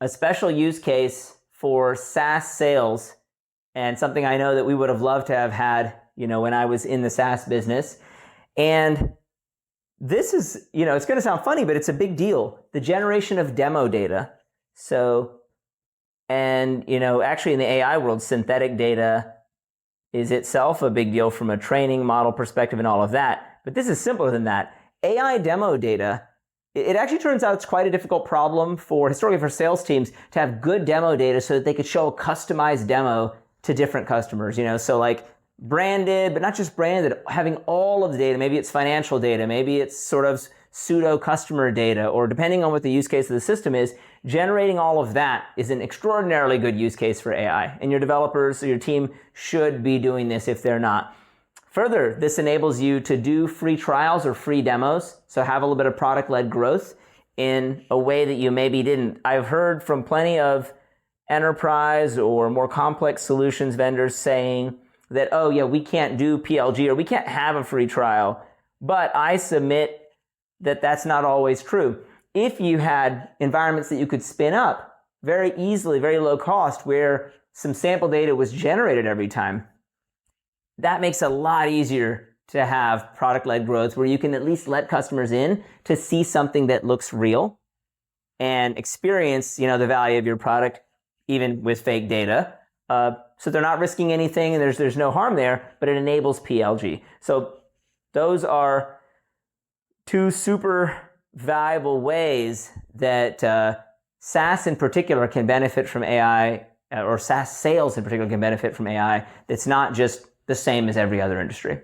a special use case for SaaS sales, and something I know that we would have loved to have had, when I was in the SaaS business. And this is, it's going to sound funny, but it's a big deal. The generation of demo data. Actually in the AI world, synthetic data is itself a big deal from a training model perspective and all of that. But this is simpler than that. AI demo data, it actually turns out it's quite a difficult problem historically for sales teams to have good demo data so that they could show a customized demo to different customers, so like branded, but not just branded, having all of the data. Maybe it's financial data, maybe it's sort of pseudo-customer data, or depending on what the use case of the system is, generating all of that is an extraordinarily good use case for AI. And your developers or your team should be doing this if they're not. Further, this enables you to do free trials or free demos, so have a little bit of product-led growth in a way that you maybe didn't. I've heard from plenty of enterprise or more complex solutions vendors saying that, oh yeah, we can't do PLG or we can't have a free trial. But I submit that that's not always true. If you had environments that you could spin up very easily, very low cost, where some sample data was generated every time, that makes it a lot easier to have product-led growth where you can at least let customers in to see something that looks real and experience, the value of your product, even with fake data. So they're not risking anything and there's no harm there, but it enables PLG. So those are two super valuable ways that SaaS in particular can benefit from AI, or SaaS sales in particular can benefit from AI, that's not just the same as every other industry.